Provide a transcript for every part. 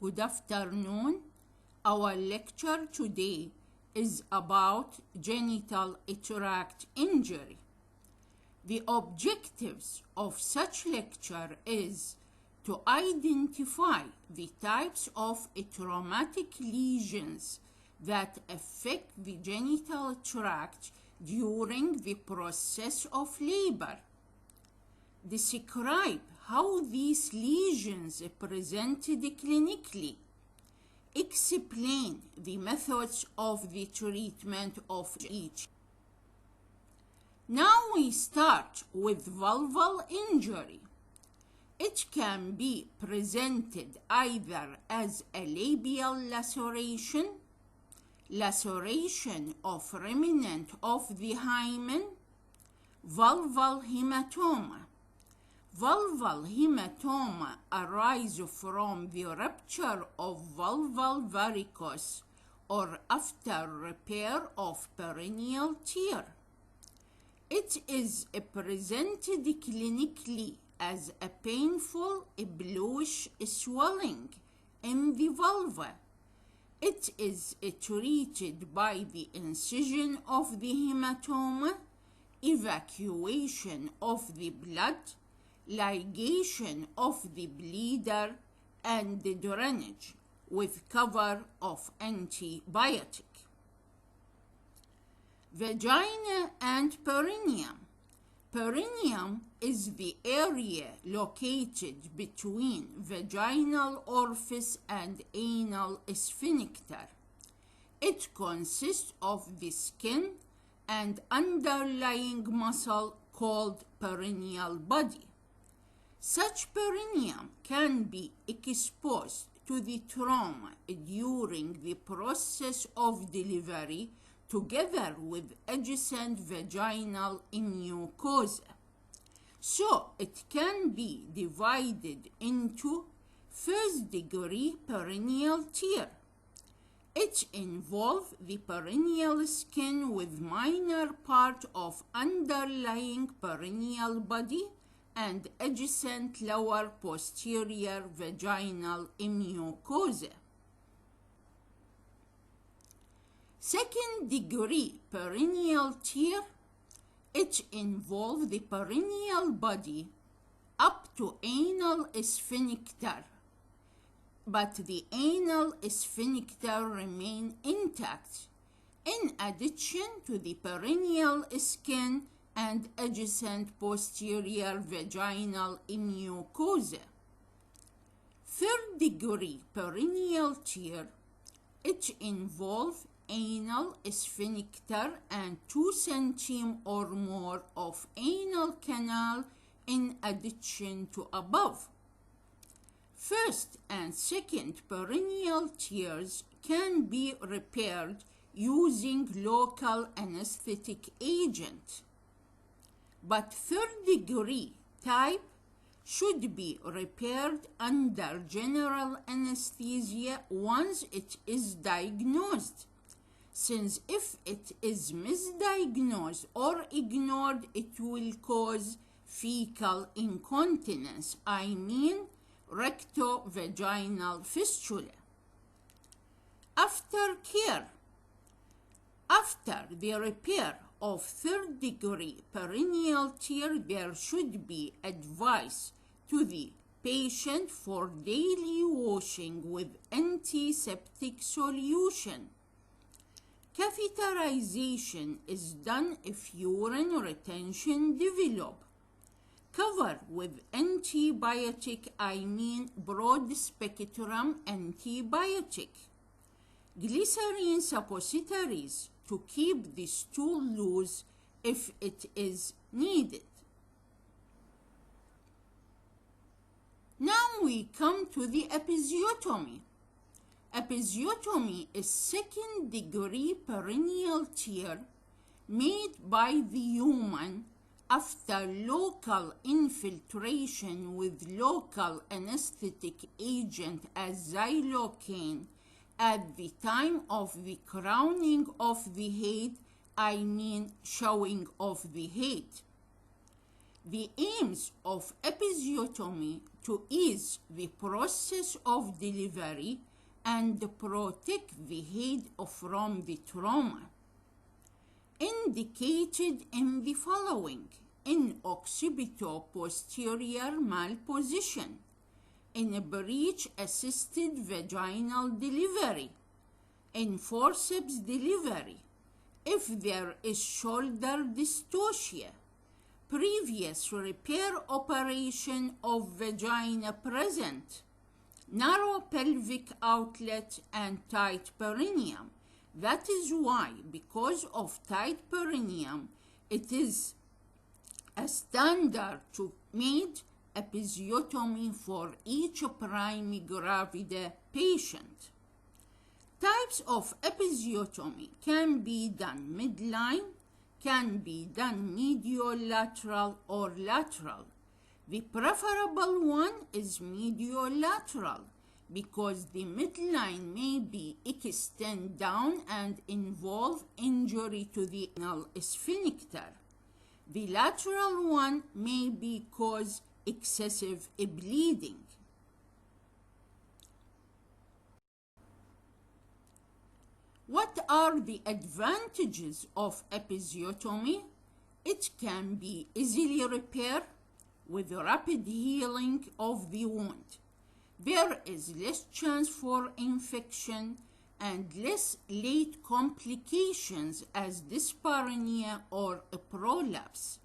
Good afternoon. Our lecture today is about genital tract injury. The objectives of such lecture is to identify the types of traumatic lesions that affect the genital tract during the process of labor. Describe how these lesions presented clinically. Explain the methods of the treatment of each. Now we start with vulval injury. It can be presented either as a labial laceration, laceration of remnant of the hymen, vulval hematoma. Vulval hematoma arises from the rupture of vulval varicose or after repair of perineal tear. It is presented clinically as a painful bluish swelling in the vulva. It is treated by the incision of the hematoma, evacuation of the blood, ligation of the bleeder, and drainage with cover of antibiotic. Vagina and perineum. Perineum is the area located between vaginal orifice and anal sphincter. It consists of the skin and underlying muscle called perineal body. Such perineum can be exposed to the trauma during the process of delivery together with adjacent vaginal mucosa. So it can be divided into first-degree perineal tear. It involves the perineal skin with minor part of underlying perineal body and adjacent lower posterior vaginal mucosa. Second-degree perineal tear, it involves the perineal body up to anal sphincter, but the anal sphincter remains intact, in addition to the perineal skin and adjacent posterior vaginal mucosa. Third-degree perineal tear, it involves anal sphincter and 2 cm or more of anal canal in addition to above. First and second perineal tears can be repaired using local anesthetic agent, but third-degree type should be repaired under general anesthesia once it is diagnosed, since if it is misdiagnosed or ignored, it will cause fecal incontinence, rectovaginal fistula. Aftercare. After the repair of third-degree perineal tear, there should be advice to the patient for daily washing with antiseptic solution. Catheterization is done if urine retention develops. Cover with antibiotic, broad-spectrum antibiotic. Glycerin suppositories to keep the stool loose if it is needed. Now we come to the episiotomy. Episiotomy is second-degree perineal tear made by the human after local infiltration with local anesthetic agent as xylocaine at the time of the crowning of the head, showing of the head. The aims of episiotomy to ease the process of delivery and protect the head from the trauma. Indicated in the following: in occipito-posterior malposition, in breech-assisted vaginal delivery, in forceps delivery, if there is shoulder dystocia, previous repair operation of vagina present, narrow pelvic outlet, and tight perineum. That is why, because of tight perineum, it is a standard to make episiotomy for each prime gravida patient. Types of episiotomy can be done midline, can be done mediolateral or lateral. The preferable one is mediolateral because the midline may be extend down and involve injury to the anal sphincter. The lateral one may be cause excessive bleeding. What are the advantages of episiotomy? It can be easily repaired with rapid healing of the wound. There is less chance for infection and less late complications as dyspareunia or a prolapse.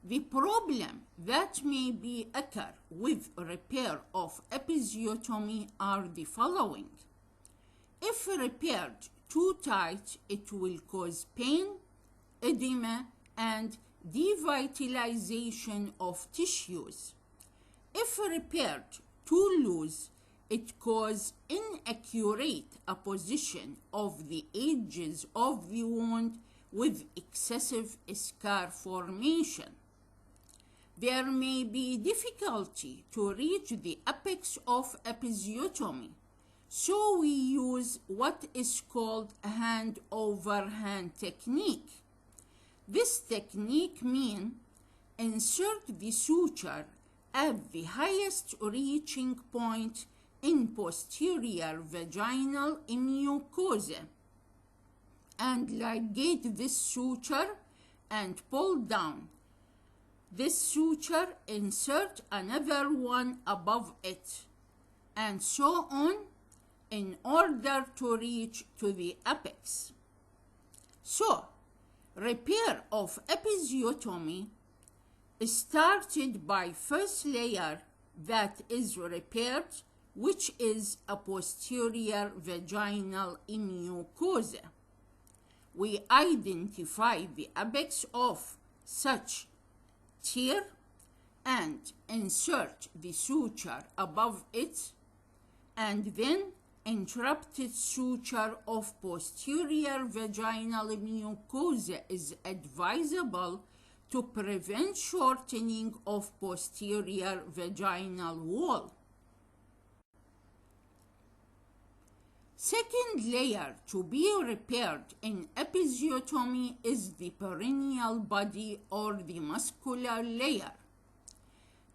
The problem that may be occur with repair of episiotomy are the following. If repaired too tight, it will cause pain, edema, and devitalization of tissues. If repaired too loose, it causes inaccurate apposition of the edges of the wound with excessive scar formation. There may be difficulty to reach the apex of episiotomy, so we use what is called a hand-over-hand technique. This technique means insert the suture at the highest reaching point in posterior vaginal mucosa and ligate this suture and pull down. This suture, insert another one above it, and so on in order to reach to the apex. So, repair of episiotomy started by first layer that is repaired, which is a posterior vaginal mucosa. We identify the apex of such tear and insert the suture above it, and then interrupted suture of posterior vaginal mucosa is advisable to prevent shortening of posterior vaginal wall. Second layer to be repaired in episiotomy is the perineal body or the muscular layer.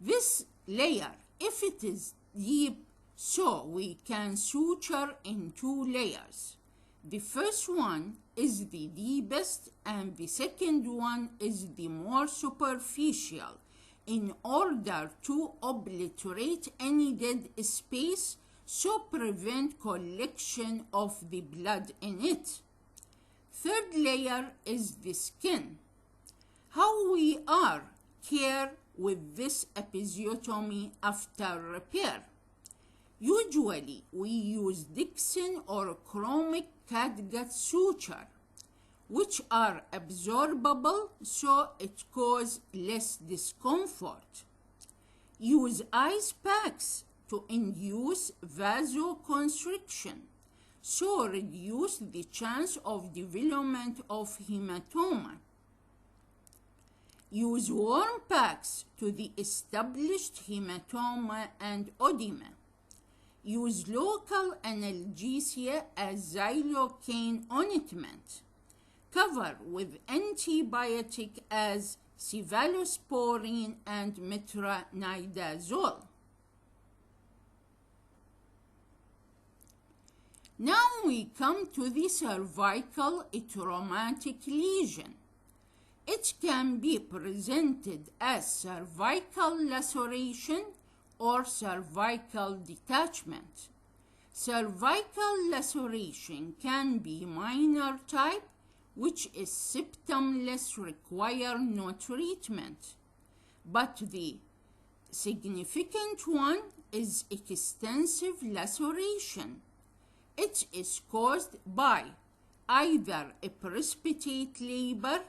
This layer, if it is deep, so we can suture in two layers. The first one is the deepest and the second one is the more superficial in order to obliterate any dead space, so prevent collection of the blood in it. Third layer is the skin. How we are care with this episiotomy after repair? Usually we use Dixon or chromic catgut suture, which are absorbable so it causes less discomfort. Use ice packs to induce vasoconstriction, so reduce the chance of development of hematoma. Use warm packs to the established hematoma and edema. Use local analgesia as xylocaine ointment. Cover with antibiotic as cephalosporin and metronidazole. Now we come to the cervical traumatic lesion. It can be presented as cervical laceration or cervical detachment. Cervical laceration can be minor type, which is symptomless, require no treatment. But the significant one is extensive laceration. It is caused by either a precipitate labor.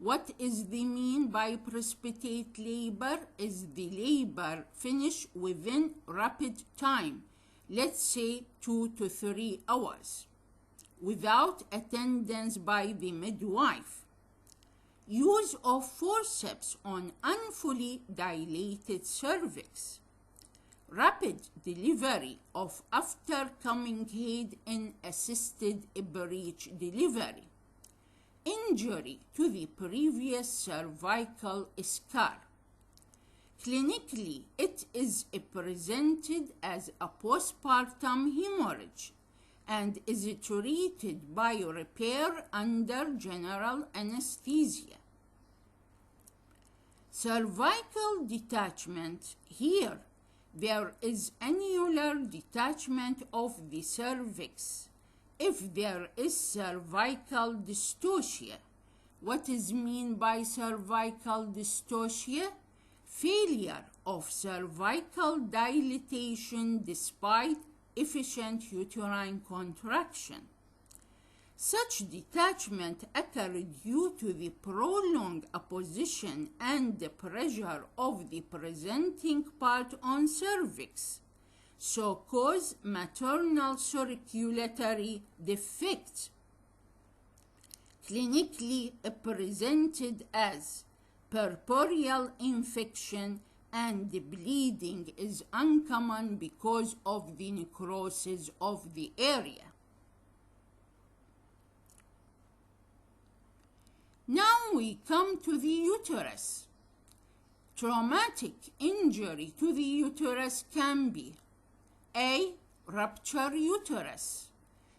What is the mean by precipitate labor? Is the labor finish within rapid time, let's say 2 to 3 hours, without attendance by the midwife. Use of forceps on unfully dilated cervix. Rapid delivery of after coming head in assisted breech delivery. Injury to the previous cervical scar. Clinically, it is presented as a postpartum hemorrhage and is treated by repair under general anesthesia. Cervical detachment. Here, there is annular detachment of the cervix. If there is cervical dystocia. What is mean by cervical dystocia? Failure of cervical dilatation despite efficient uterine contraction. Such detachment occurs due to the prolonged opposition and the pressure of the presenting part on cervix, so cause maternal circulatory defect. Clinically presented as puerperal infection, and the bleeding is uncommon because of the necrosis of the area. Now we come to the uterus. Traumatic injury to the uterus can be A. Rupture uterus.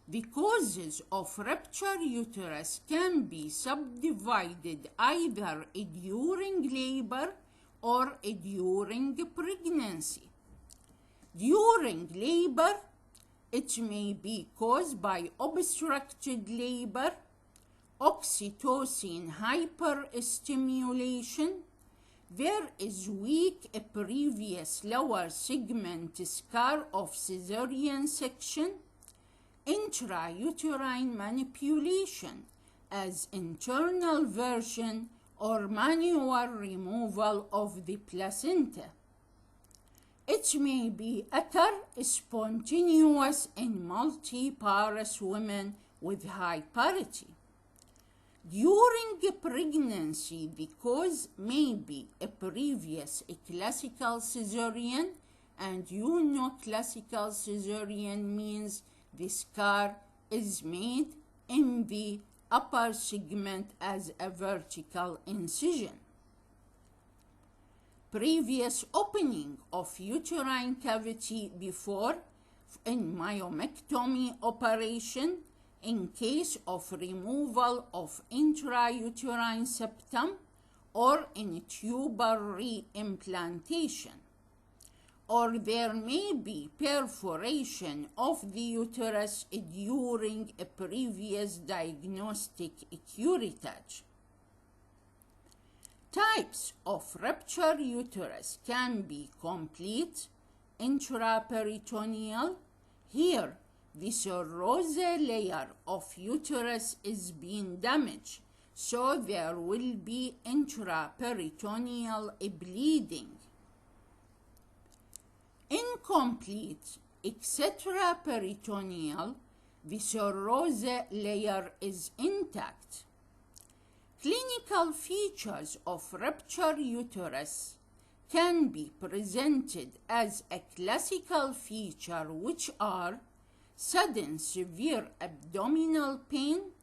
The causes of rupture uterus can be subdivided either during labor or during pregnancy. During labor, it may be caused by obstructed labor, oxytocin hyperstimulation. There is weak previous lower segment scar of cesarean section, intrauterine manipulation as internal version or manual removal of the placenta. It may be occur spontaneous in multiparous women with high parity. During pregnancy, the cause may be a previous classical cesarean, and you know classical cesarean means the scar is made in the upper segment as a vertical incision. Previous opening of uterine cavity before in myomectomy operation in case of removal of intrauterine septum or in tubal reimplantation. Or there may be perforation of the uterus during a previous diagnostic curettage. Types of rupture uterus can be complete, intraperitoneal. Here, the serose layer of uterus is being damaged, so there will be intraperitoneal bleeding. Incomplete extraperitoneal, the serose layer is intact. Clinical features of rupture uterus can be presented as a classical feature, which are sudden severe abdominal pain,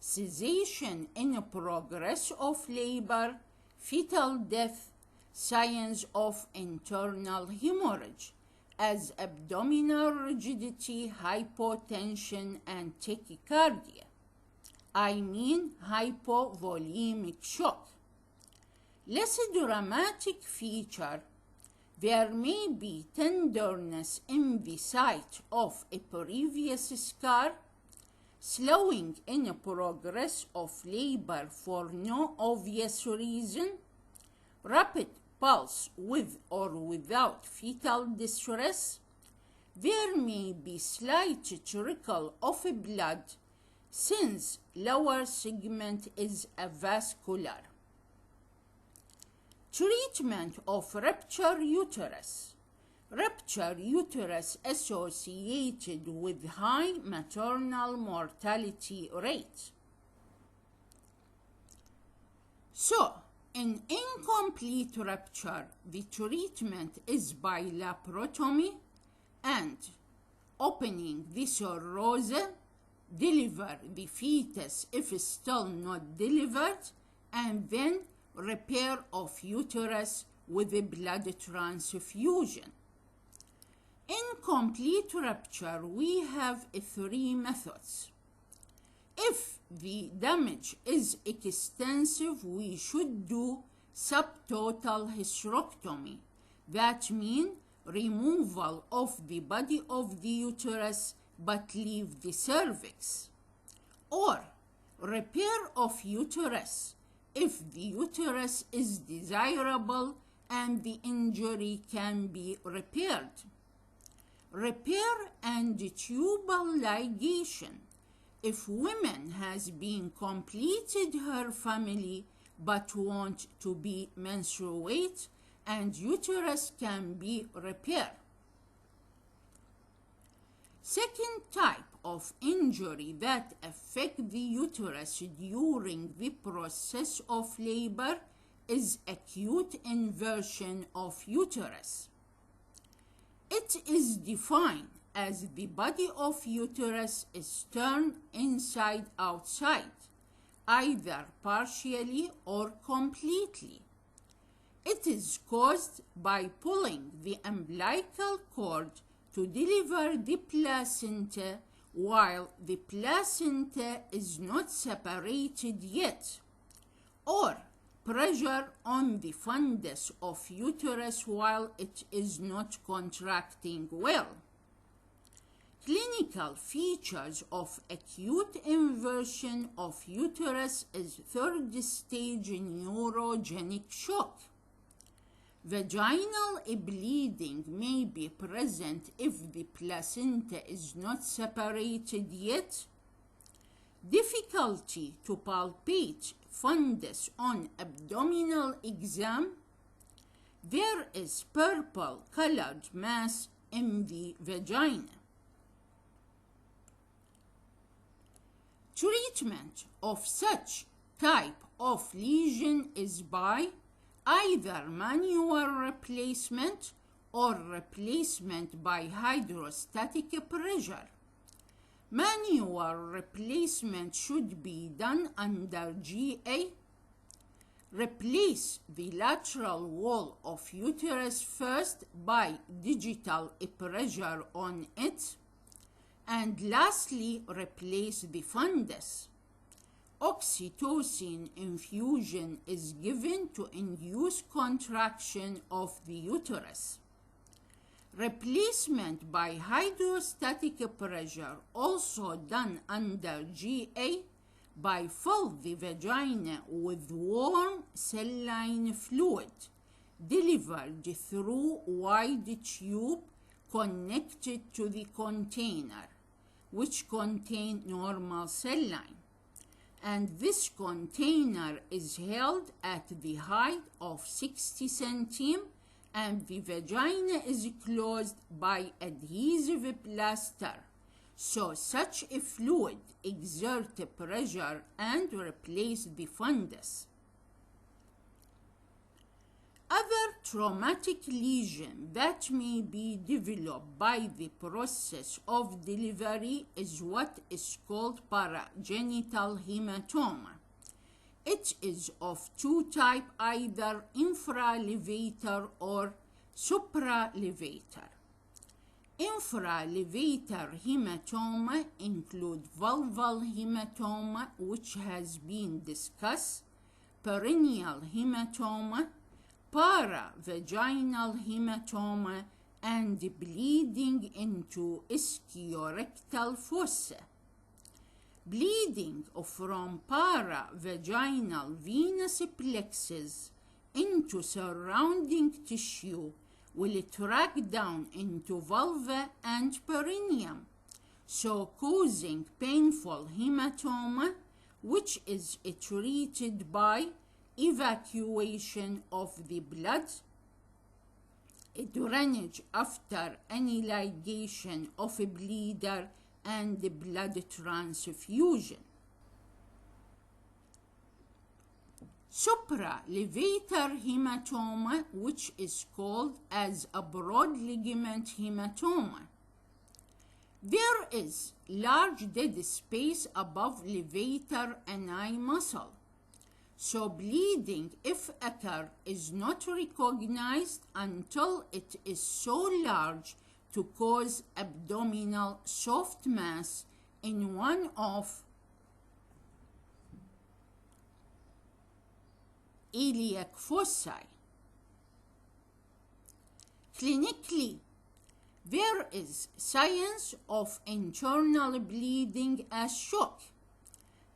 cessation in progress of labor, fetal death, signs of internal hemorrhage, as abdominal rigidity, hypotension, and tachycardia. I mean hypovolemic shock. Less dramatic feature, there may be tenderness in the site of a previous scar, slowing in progress of labor for no obvious reason, rapid pulse with or without fetal distress. There may be slight trickle of blood since lower segment is avascular. Treatment of ruptured uterus. Ruptured uterus associated with high maternal mortality rate. So, in incomplete rupture, the treatment is by laparotomy and opening the serosa, deliver the fetus if still not delivered, and then repair of uterus with a blood transfusion. In complete rupture, we have three methods. If the damage is extensive, we should do subtotal hysterectomy. That means removal of the body of the uterus but leave the cervix. Or repair of uterus if the uterus is desirable and the injury can be repaired. Repair and tubal ligation. If woman has been completed her family but want to be menstruate, and uterus can be repaired. Second type of injury that affect the uterus during the process of labor is acute inversion of uterus. It is defined as the body of uterus is turned inside outside, either partially or completely. It is caused by pulling the umbilical cord to deliver the placenta while the placenta is not separated yet, or pressure on the fundus of uterus while it is not contracting well. Clinical features of acute inversion of uterus is third stage neurogenic shock. Vaginal bleeding may be present if the placenta is not separated yet. Difficulty to palpate fundus on abdominal exam. There is purple colored mass in the vagina. Treatment of such type of lesion is by either manual replacement or replacement by hydrostatic pressure. Manual replacement should be done under GA. Replace the lateral wall of uterus first by digital pressure on it. And lastly, replace the fundus. Oxytocin infusion is given to induce contraction of the uterus. Replacement by hydrostatic pressure, also done under GA, by fill the vagina with warm saline fluid delivered through wide tube connected to the container, which contain normal saline. And this container is held at the height of 60 centimeters, and the vagina is closed by adhesive plaster, so such a fluid exert pressure and replace the fundus. Other traumatic lesion that may be developed by the process of delivery is what is called paragenital hematoma. It is of two types, either infralevator or supralevator. Infralevator hematoma include vulval hematoma, which has been discussed, perineal hematoma, paravaginal hematoma, and bleeding into ischiorectal fossa. Bleeding from paravaginal venous plexus into surrounding tissue will track down into vulva and perineum, so causing painful hematoma, which is treated by evacuation of the blood, drainage after any ligation of a bleeder, and blood transfusion. Supralevator hematoma, which is called as a broad ligament hematoma. There is large dead space above levator ani muscle, so bleeding, if occur, is not recognized until it is so large to cause abdominal soft mass in one of iliac fossae. Clinically, there is signs of internal bleeding as shock,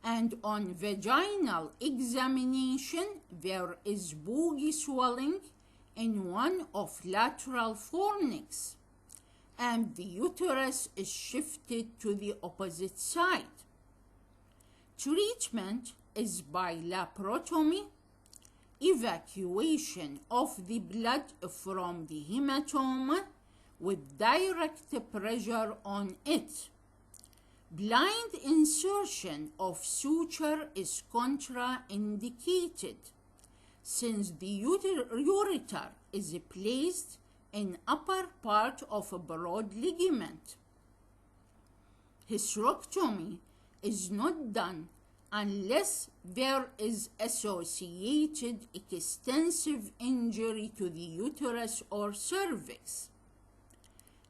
and on vaginal examination there is boogie swelling in one of lateral fornix, and the uterus is shifted to the opposite side. Treatment is by laparotomy, evacuation of the blood from the hematoma with direct pressure on it. Blind insertion of suture is contraindicated since the ureter is placed in upper part of a broad ligament. Hysterectomy is not done unless there is associated extensive injury to the uterus or cervix.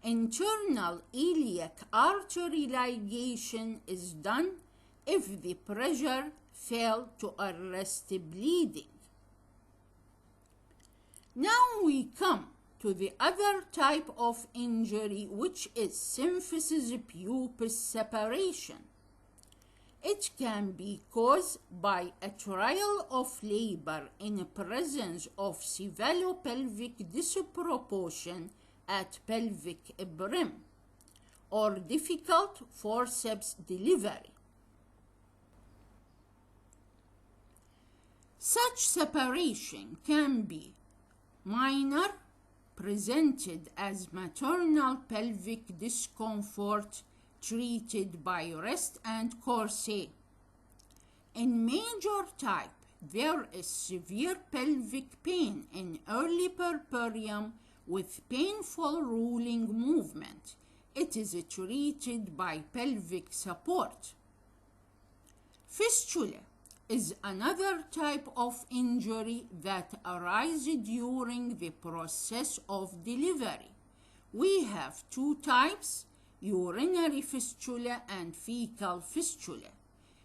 Internal iliac artery ligation is done if the pressure failed to arrest bleeding. Now we come to the other type of injury, which is symphysis pubis separation. It can be caused by a trial of labor in presence of cephalopelvic disproportion at pelvic brim, or difficult forceps delivery. Such separation can be minor, presented as maternal pelvic discomfort, treated by rest and corset. In major type, there is severe pelvic pain in early puerperium with painful rolling movement. It is treated by pelvic support. Fistula is another type of injury that arises during the process of delivery. We have two types: urinary fistula and fecal fistula.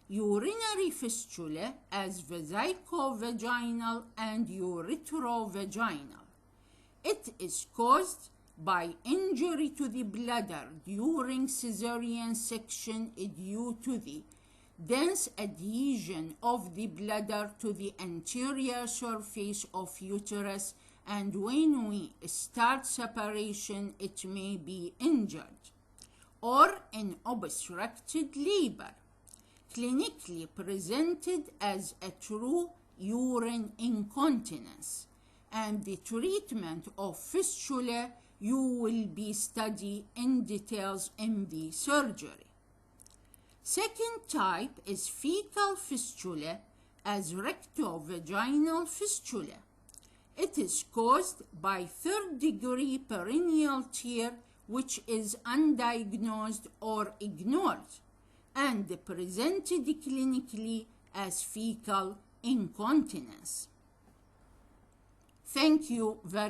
Urinary fistula as vesicovaginal and ureterovaginal. It is caused by injury to the bladder during cesarean section due to the dense adhesion of the bladder to the anterior surface of uterus, and when we start separation it may be injured, or in obstructed labor, clinically presented as a true urine incontinence, and the treatment of fistula you will be study in details in the surgery. Second type is fecal fistula as rectovaginal fistula. It is caused by third-degree perineal tear which is undiagnosed or ignored, and presented clinically as fecal incontinence. Thank you very much.